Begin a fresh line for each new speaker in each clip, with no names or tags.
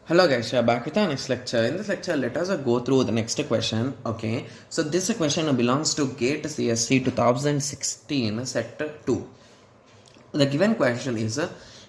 Hello guys, we are back with our next lecture. In this lecture, let us go through the next question. Okay, so this question belongs to GATE CSC 2016 set 2. The given question is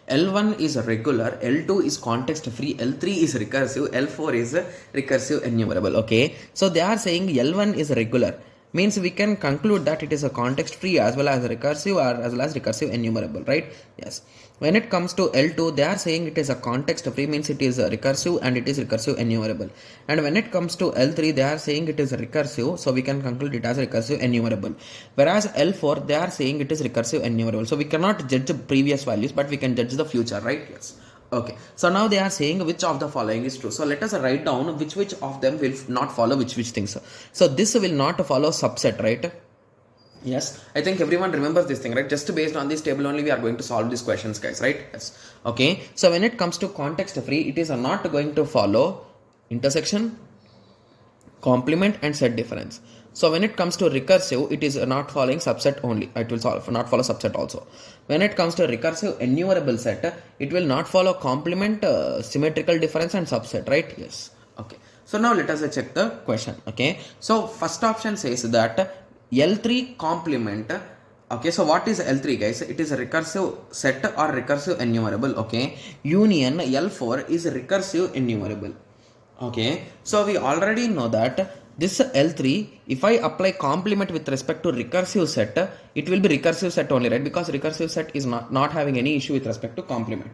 L1 is regular, L2 is context free, L3 is recursive, L4 is recursive enumerable. Okay, so they are saying L1 is regular, means we can conclude that it is a context free as well as recursive or as well as recursive enumerable, right? Yes. When it comes to L2, they are saying it is a context free, means it is a recursive and it is recursive enumerable. And when it comes to L3, they are saying it is recursive, so we can conclude it as recursive enumerable. Whereas L4, they are saying it is recursive enumerable. So we cannot judge the previous values, but we can judge the future, right? Yes. Okay, so now they are saying which of the following is true. So let us write down which of them will not follow which things. So this will not follow subset, right? Yes, I think everyone remembers this thing, right? Just based on this table only we are going to solve these questions, guys, right? Yes. Okay, so when it comes to context free, it is not going to follow intersection, complement and set difference. So when it comes to recursive, it is not following subset only. It will not follow subset also. When it comes to recursive enumerable set, it will not follow complement, symmetrical difference and subset, right? Yes. Okay, so now let us check the question. Okay, so first option says that L3 complement. Okay, so what is L3, guys? It is a recursive set or recursive enumerable. Okay, union L4 is recursive enumerable. Okay, so we already know that this L3, if I apply complement with respect to recursive set, it will be recursive set only, right? Because recursive set is not having any issue with respect to complement.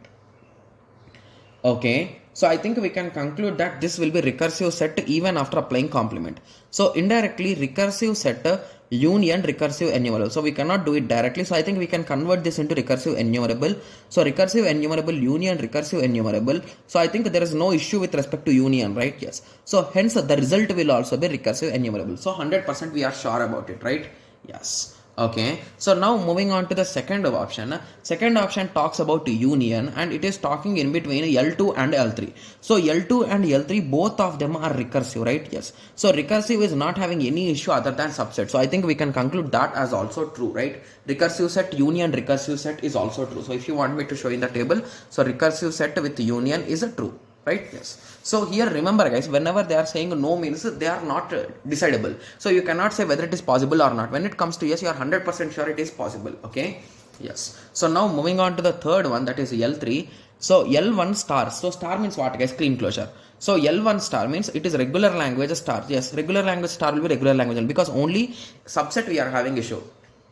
Okay, so I think we can conclude that this will be recursive set even after applying complement. So indirectly recursive set union recursive enumerable. So we cannot do it directly. So I think we can convert this into recursive enumerable. So recursive enumerable union recursive enumerable. So I think there is no issue with respect to union, right? Yes. So hence the result will also be recursive enumerable. So 100% we are sure about it, right? Yes. Okay, so now moving on to the second option. Second option talks about union and it is talking in between L2 and L3. So L2 and L3, both of them are recursive, right? Yes. So recursive is not having any issue other than subset. So I think we can conclude that as also true, right? Recursive set union recursive set is also true. So if you want me to show in the table, so recursive set with union is a true, right? Yes. So here remember, guys, whenever they are saying no means they are not decidable. So you cannot say whether it is possible or not. When it comes to yes, you are 100% sure it is possible. Okay, yes. So now moving on to the third one, that is L3. So L1 star. So star means what, guys? Screen closure. So L1 star means it is regular language star. Yes, regular language star will be regular language because only subset we are having issue.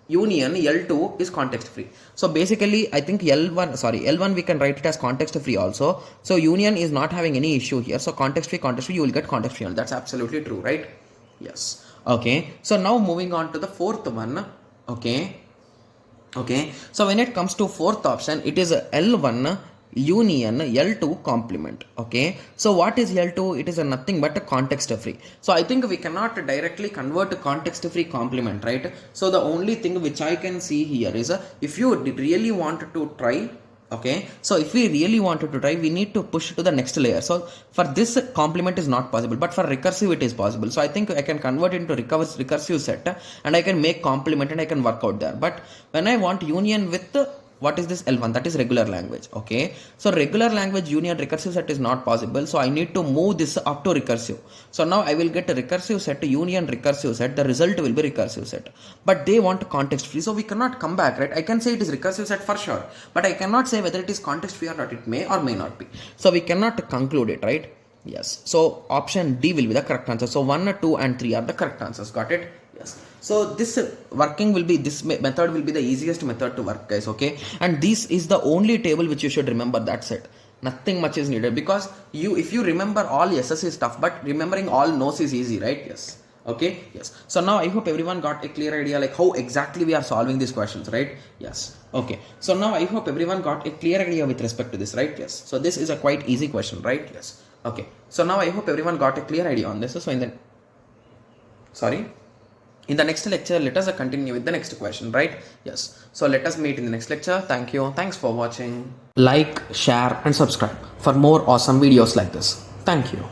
Union L2 is context free. So basically I think L1 we can write it as context free also. So union is not having any issue here. So context free you will get context free. That's absolutely true, right? Yes. Okay, so now moving on to the fourth one. Okay, so when it comes to fourth option, it is L1 union L2 complement. Okay, so what is L2? It is a nothing but a context free. So I think we cannot directly convert to context free complement, right? So the only thing which I can see here is if you really want to try, okay, so if we really wanted to try, we need to push to the next layer. So for this complement is not possible, but for recursive it is possible. So I think I can convert into recursive set and I can make complement and I can work out there. But when I want union with what is this L1, that is regular language. Okay, so regular language union recursive set is not possible, so I need to move this up to recursive. So now I will get a recursive set union recursive set, the result will be recursive set, but they want context free, so we cannot come back, right? I can say it is recursive set for sure, but I cannot say whether it is context free or not. It may or may not be, so we cannot conclude it, right? Yes, so option D will be the correct answer. So 1, 2 and 3 are the correct answers. Got it? Yes. So this method will be the easiest method to work, guys. Okay, and this is the only table which you should remember. That's it. Nothing much is needed because if you remember all SSC stuff, but remembering all no's is easy, right? Yes. Okay, yes. So now I hope everyone got a clear idea like how exactly we are solving these questions, right? Yes. Okay, so now I hope everyone got a clear idea with respect to this, right? Yes. So this is a quite easy question, right? Yes. Okay, so now I hope everyone got a clear idea on this. So in the next lecture, let us continue with the next question, right? Yes. So let us meet in the next lecture. Thank you. Thanks for watching. Like, share and subscribe for more awesome videos like this. Thank you.